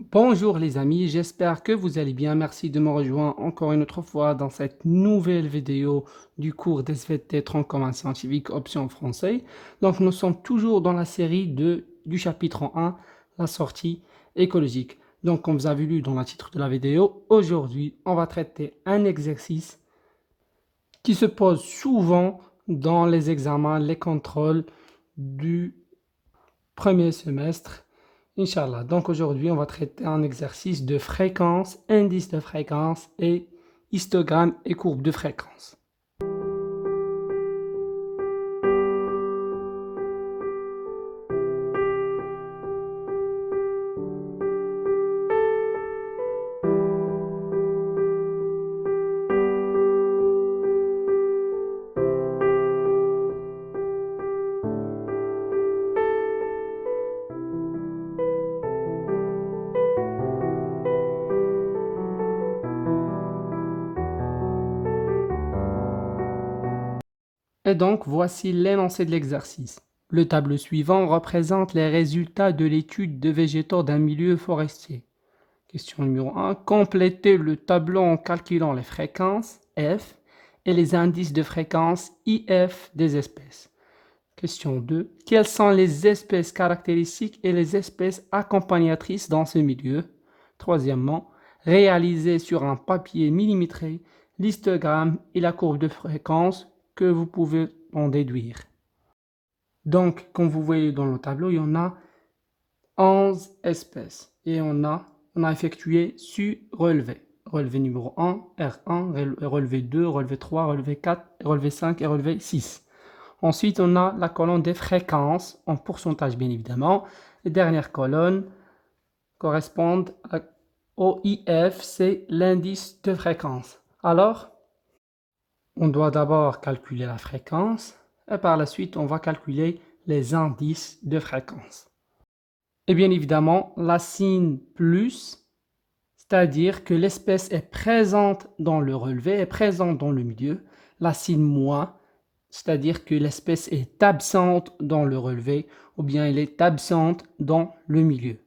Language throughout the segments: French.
Bonjour les amis, j'espère que vous allez bien. Merci de me rejoindre encore une autre fois dans cette nouvelle vidéo du cours d'SVT tronc commun scientifique option français. Donc nous sommes toujours dans la série du chapitre 1, la sortie écologique. Donc comme vous avez lu dans le titre de la vidéo, aujourd'hui on va traiter un exercice qui se pose souvent dans les examens, les contrôles du premier semestre. Inch'Allah. Donc aujourd'hui, on va traiter un exercice de fréquence, indice de fréquence et histogramme et courbe de fréquence. Et donc, voici l'énoncé de l'exercice. Le tableau suivant représente les résultats de l'étude de végétaux d'un milieu forestier. Question numéro 1. Complétez le tableau en calculant les fréquences F et les indices de fréquence IF des espèces. Question 2. Quelles sont les espèces caractéristiques et les espèces accompagnatrices dans ce milieu? Troisièmement, réalisez sur un papier millimétré l'histogramme et la courbe de fréquence que vous pouvez en déduire. Donc, comme vous voyez dans le tableau, il y en a 11 espèces et on a effectué su relevé. Relevé numéro 1, R1, relevé 2, relevé 3, relevé 4, relevé 5 et relevé 6. Ensuite, on a la colonne des fréquences, en pourcentage bien évidemment. Les dernières colonnes correspondent au IF, c'est l'indice de fréquence. Alors, on doit d'abord calculer la fréquence et par la suite, on va calculer les indices de fréquence. Et bien évidemment, la signe plus, c'est-à-dire que l'espèce est présente dans le relevé, est présente dans le milieu. La signe moins, c'est-à-dire que l'espèce est absente dans le relevé ou bien elle est absente dans le milieu.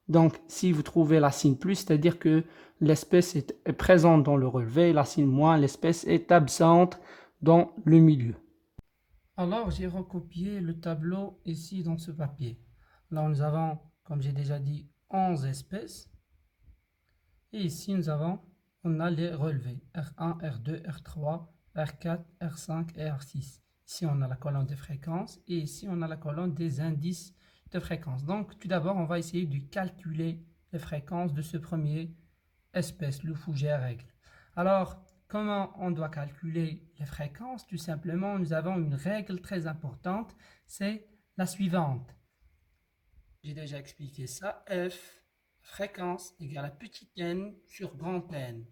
Donc, si vous trouvez la signe plus, c'est-à-dire que l'espèce est présente dans le relevé, la signe moins, l'espèce est absente dans le milieu. Alors, j'ai recopié le tableau ici dans ce papier. Là, nous avons, comme j'ai déjà dit, 11 espèces. Et ici, on a les relevés R1, R2, R3, R4, R5 et R6. Ici, on a la colonne des fréquences et ici, on a la colonne des indices de fréquence. Donc, tout d'abord, on va essayer de calculer les fréquences de ce premier espèce, le fougère règle. Alors, comment on doit calculer les fréquences? Tout simplement, nous avons une règle très importante, c'est la suivante. J'ai déjà expliqué ça. F, fréquence égale à petit n sur grand N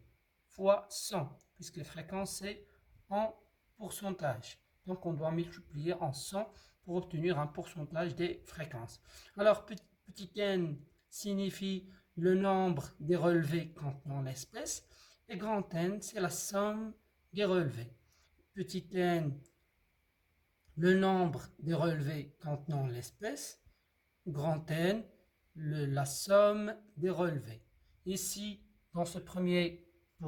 fois 100, puisque la fréquence c'est en pourcentage. Donc on doit multiplier en 100 pour obtenir un pourcentage des fréquences. Alors petit n signifie le nombre des relevés contenant l'espèce et grand N c'est la somme des relevés. Petit n, le nombre des relevés contenant l'espèce, grand N, la somme des relevés. Ici, pour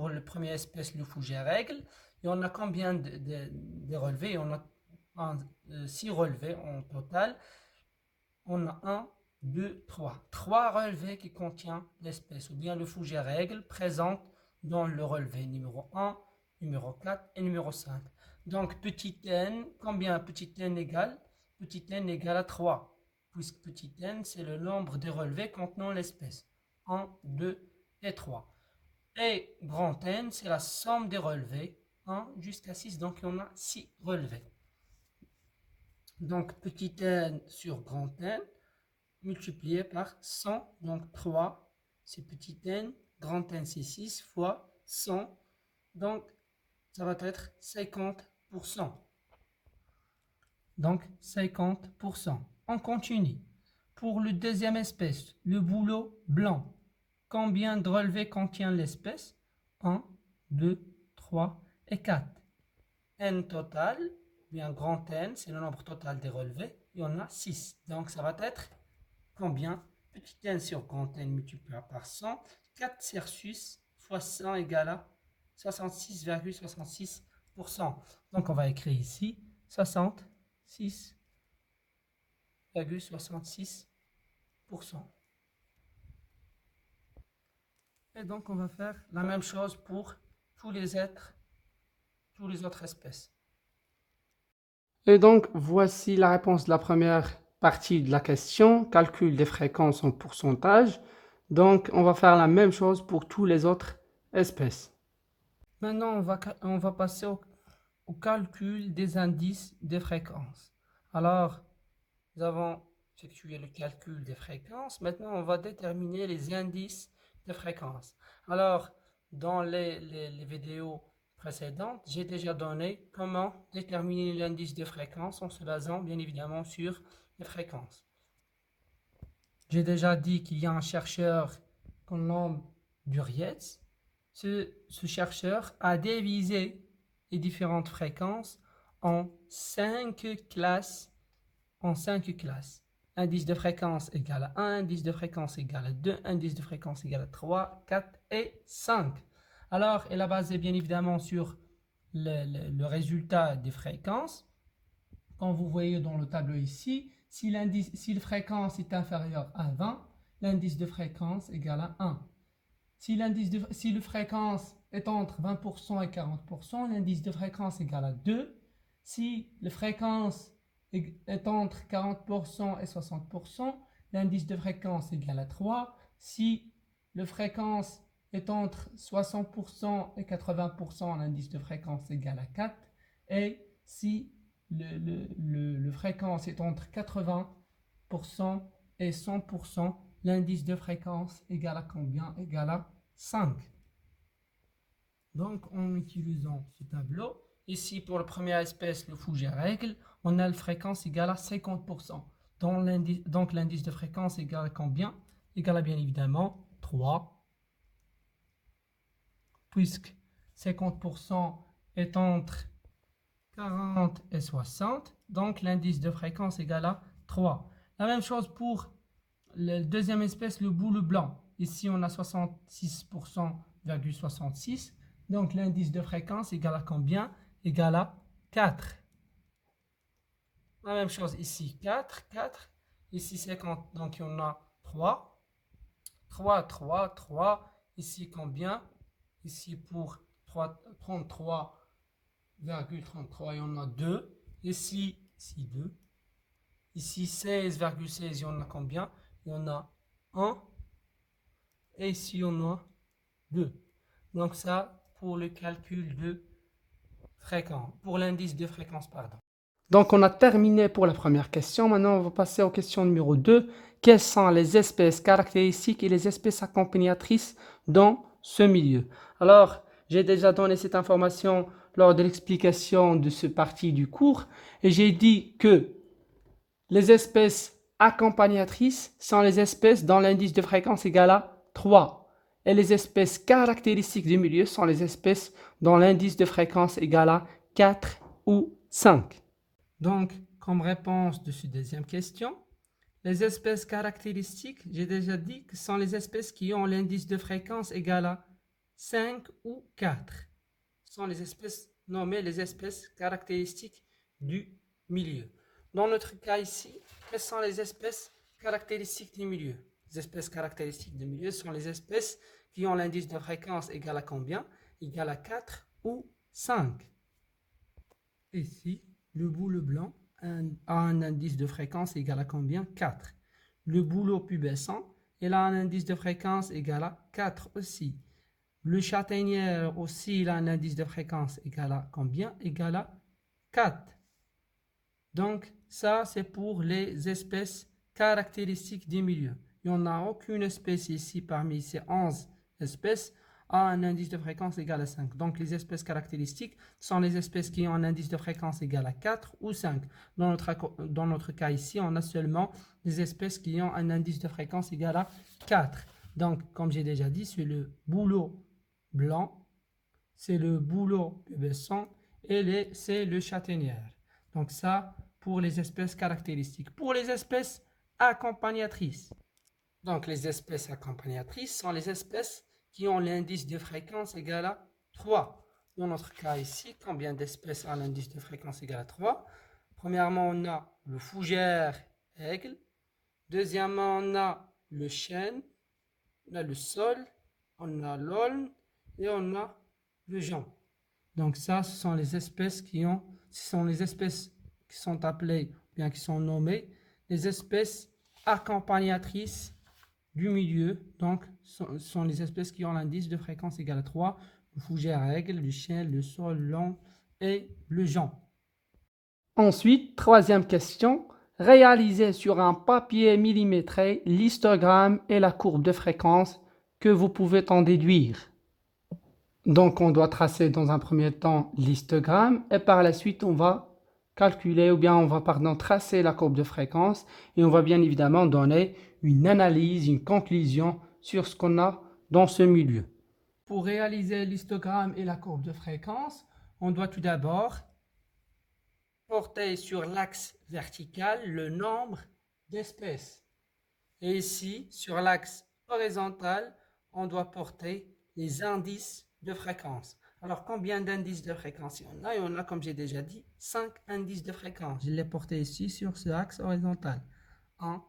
le premier espèce, le fougère règle, et on a combien de relevés? On a 6 relevés en total. On a 1, 2, 3. 3 relevés qui contiennent l'espèce, ou bien le fougère règle présente dans le relevé numéro 1, numéro 4 et numéro 5. Donc petit n, combien petit n égale? Petit n égale à 3 puisque petit n, c'est le nombre de relevés contenant l'espèce. 1, 2 et 3. Et grand N, c'est la somme des relevés, 1 jusqu'à 6, donc on a 6 relevés. Donc petit n sur grand N, multiplié par 100, donc 3, c'est petit n, grand N c'est 6 fois 100, donc ça va être 50%. Donc 50%. On continue. Pour le deuxième espèce, le bouleau blanc, combien de relevés contient l'espèce? 1, 2, 3 et 4. N total, bien grand N, c'est le nombre total des relevés, et on a 6. Donc ça va être combien? petit n sur grand n multiplié par 100, 4 cersus fois 100 égale à 66,66%. Donc on va écrire ici 66,66%. Et donc on va faire la même chose pour tous les autres espèces. Et donc voici la réponse de la première partie de la question, calcul des fréquences en pourcentage. Donc on va faire la même chose pour toutes les autres espèces. Maintenant on va passer au calcul des indices des fréquences. Alors nous avons effectué le calcul des fréquences. Maintenant on va déterminer les indices de fréquences. Alors dans les vidéos précédentes, j'ai déjà donné comment déterminer l'indice de fréquence en se basant bien évidemment sur les fréquences. J'ai déjà dit qu'il y a un chercheur qu'on nomme Durietz. Ce chercheur a divisé les différentes fréquences en 5 classes. Indice de fréquence égale à 1, indice de fréquence égale à 2, indice de fréquence égale à 3, 4 et 5. Alors, elle a basé bien évidemment sur le résultat des fréquences. Comme vous voyez dans le tableau ici, si la fréquence est inférieure à 20, l'indice de fréquence égale à 1. Si la fréquence est entre 20% et 40%, l'indice de fréquence égale à 2. Si la fréquence est entre 40% et 60%, l'indice de fréquence égale à 3. Si la fréquence est entre 60% et 80%, l'indice de fréquence égale à 4. Et si la fréquence est entre 80% et 100%, l'indice de fréquence égale à combien? Égale à 5. Donc, en utilisant ce tableau, ici pour la première espèce, le Fougère règle, on a la fréquence égale à 50%. Donc, l'indice de fréquence égale à combien? Égale à bien évidemment 3. Puisque 50% est entre 40 et 60, donc l'indice de fréquence égale à 3. La même chose pour la deuxième espèce, le bouleau blanc. Ici, on a 66,66. Donc, l'indice de fréquence égale à combien? Égale à 4. La même chose ici, 4. Ici, 50. Donc, il y en a 3. 3. Ici, combien? Ici, pour 33,33, il y en a 2. Ici 2. Ici, 16,16, il y en a combien? Il y en a 1. Et ici, on a 2. Donc ça, pour le calcul de fréquence, pour l'indice de fréquence, pardon. Donc on a terminé pour la première question. Maintenant, on va passer aux questions numéro 2. Quelles sont les espèces caractéristiques et les espèces accompagnatrices dans ce milieu? Alors, j'ai déjà donné cette information lors de l'explication de ce partie du cours. Et j'ai dit que les espèces accompagnatrices sont les espèces dont l'indice de fréquence égale à 3. Et les espèces caractéristiques du milieu sont les espèces dont l'indice de fréquence égale à 4 ou 5. Donc, comme réponse de cette deuxième question, les espèces caractéristiques, j'ai déjà dit que ce sont les espèces qui ont l'indice de fréquence égal à 5 ou 4. Ce sont les espèces nommées les espèces caractéristiques du milieu. Dans notre cas ici, quelles sont les espèces caractéristiques du milieu? Les espèces caractéristiques du milieu sont les espèces qui ont l'indice de fréquence égal à combien? Égal à 4 ou 5. Ici, le bouleau blanc a un indice de fréquence égal à combien? 4. Le bouleau pubescent, il a un indice de fréquence égal à 4 aussi. Le châtaignier aussi, il a un indice de fréquence égal à combien? Égal à 4. Donc, ça, c'est pour les espèces caractéristiques des milieux. Il n'y en a aucune espèce ici parmi ces 11 espèces a un indice de fréquence égal à 5. Donc, les espèces caractéristiques sont les espèces qui ont un indice de fréquence égal à 4 ou 5. Dans notre cas ici, on a seulement des espèces qui ont un indice de fréquence égal à 4. Donc, comme j'ai déjà dit, c'est le bouleau blanc, c'est le bouleau pubescent et c'est le châtaignier. Donc, ça, pour les espèces caractéristiques. Pour les espèces accompagnatrices. Donc, les espèces accompagnatrices sont les espèces qui ont l'indice de fréquence égal à 3. Dans notre cas ici, combien d'espèces ont l'indice de fréquence égal à 3? Premièrement, on a le fougère aigle. Deuxièmement, on a le chêne. On a le sol. On a l'aulne. Et on a le jonc. Donc ça, ce sont les espèces qui sont appelées, bien qui sont nommées, les espèces accompagnatrices du milieu. Donc, ce sont les espèces qui ont l'indice de fréquence égal à 3. Le fougère aigle, le chêne, le sol, l'aulne et le jonc. Ensuite, troisième question. Réalisez sur un papier millimétré l'histogramme et la courbe de fréquence que vous pouvez en déduire. Donc, on doit tracer dans un premier temps l'histogramme et par la suite, on va calculer tracer la courbe de fréquence et on va bien évidemment donner une analyse, une conclusion sur ce qu'on a dans ce milieu. Pour réaliser l'histogramme et la courbe de fréquence, on doit tout d'abord porter sur l'axe vertical le nombre d'espèces. Et ici, sur l'axe horizontal, on doit porter les indices de fréquence. Alors, combien d'indices de fréquence il y en a? Il y en a, comme j'ai déjà dit, 5 indices de fréquence. Je l'ai porté ici sur ce axe horizontal. 1,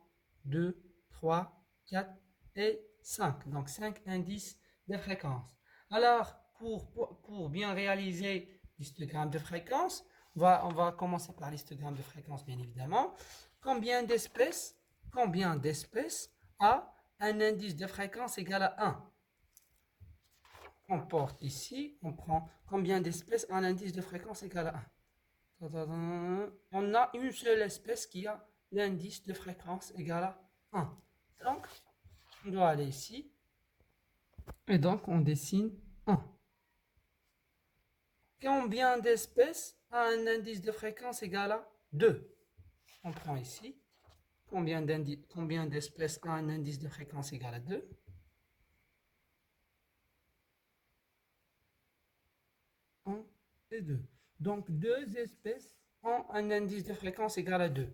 2, 3, 4 et 5. Donc, 5 indices de fréquence. Alors, pour bien réaliser l'histogramme de fréquence, on va commencer par l'histogramme de fréquence, bien évidemment. Combien d'espèces a un indice de fréquence égal à 1? On porte ici, on prend combien d'espèces a un indice de fréquence égal à 1. On a une seule espèce qui a l'indice de fréquence égal à 1. Donc, on doit aller ici. Et donc, on dessine 1. Combien d'espèces a un indice de fréquence égal à 2? On prend ici. Combien d'espèces a un indice de fréquence égal à 2? 1 et 2. Donc, 2 espèces ont un indice de fréquence égal à 2.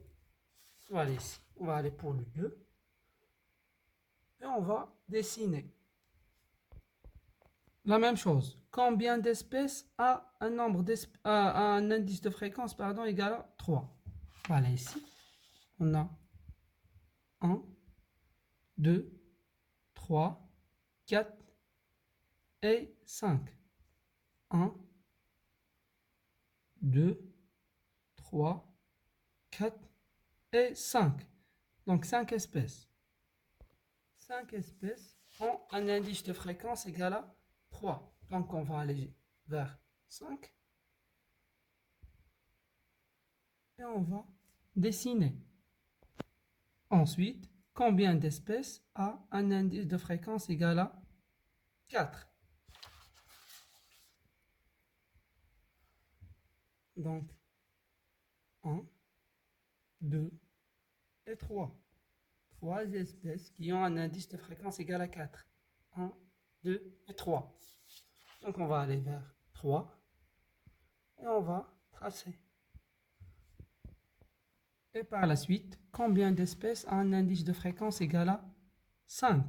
On va aller ici. On va aller pour le 2. Et on va dessiner. La même chose. Combien d'espèces a un indice de fréquence égal à 3? On va aller ici. On a 1, 2, 3, 4 et 5. 1, 2, 3, 4 et 5. Donc 5 espèces. 5 espèces ont un indice de fréquence égal à 3. Donc on va aller vers 5. Et on va dessiner. Ensuite, combien d'espèces a un indice de fréquence égal à 4? Donc, 1, 2 et 3. 3 espèces qui ont un indice de fréquence égal à 4. 1, 2 et 3. Donc, on va aller vers 3 et on va tracer. Et par la suite, combien d'espèces a un indice de fréquence égal à 5?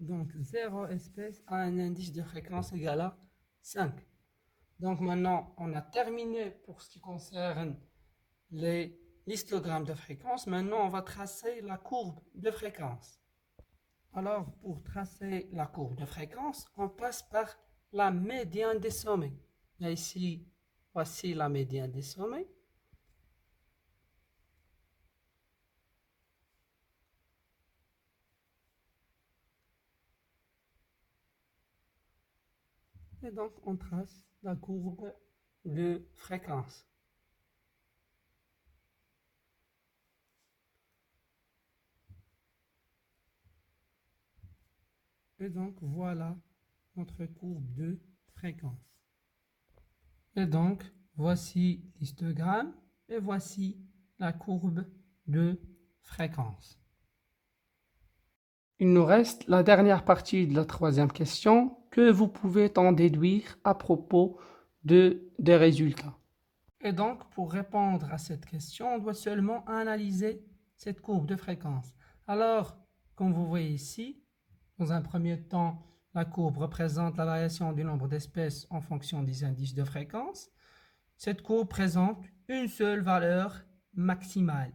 Donc, 0 espèce a un indice de fréquence égal à 5. Donc, maintenant, on a terminé pour ce qui concerne l'histogramme de fréquence. Maintenant, on va tracer la courbe de fréquence. Alors, pour tracer la courbe de fréquence, on passe par la médiane des sommets. Et ici, voici la médiane des sommets. Et donc, on trace la courbe de fréquence. Et donc, voilà notre courbe de fréquence. Et donc, voici l'histogramme et voici la courbe de fréquence. Il nous reste la dernière partie de la troisième question que vous pouvez en déduire à propos des résultats. Et donc, pour répondre à cette question, on doit seulement analyser cette courbe de fréquence. Alors, comme vous voyez ici, dans un premier temps, la courbe représente la variation du nombre d'espèces en fonction des indices de fréquence. Cette courbe présente une seule valeur maximale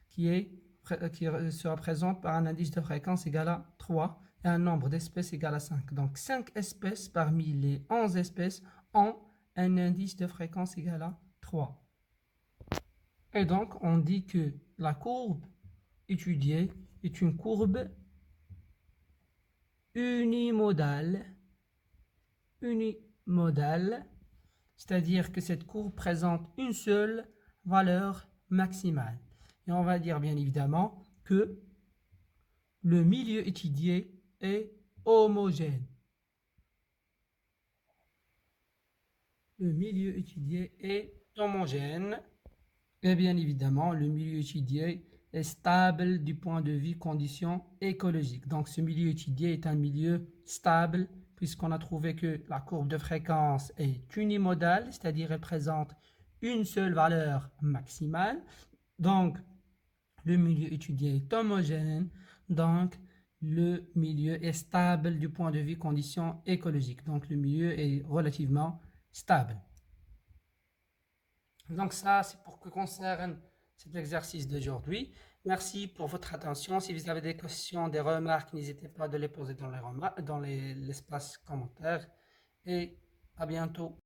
qui se représente par un indice de fréquence égal à 3 et un nombre d'espèces égal à 5. Donc 5 espèces parmi les 11 espèces ont un indice de fréquence égal à 3. Et donc on dit que la courbe étudiée est une courbe unimodale, c'est-à-dire que cette courbe présente une seule valeur maximale. Et on va dire bien évidemment que le milieu étudié est homogène. Le milieu étudié est homogène. Et bien évidemment, le milieu étudié est stable du point de vue conditions écologiques. Donc ce milieu étudié est un milieu stable puisqu'on a trouvé que la courbe de fréquence est unimodale, c'est-à-dire elle présente une seule valeur maximale. Donc le milieu étudié est homogène, donc le milieu est stable du point de vue conditions écologiques. Donc le milieu est relativement stable. Donc ça, c'est pour ce qui concerne cet exercice d'aujourd'hui. Merci pour votre attention. Si vous avez des questions, des remarques, n'hésitez pas à les poser dans l'espace commentaire. Et à bientôt.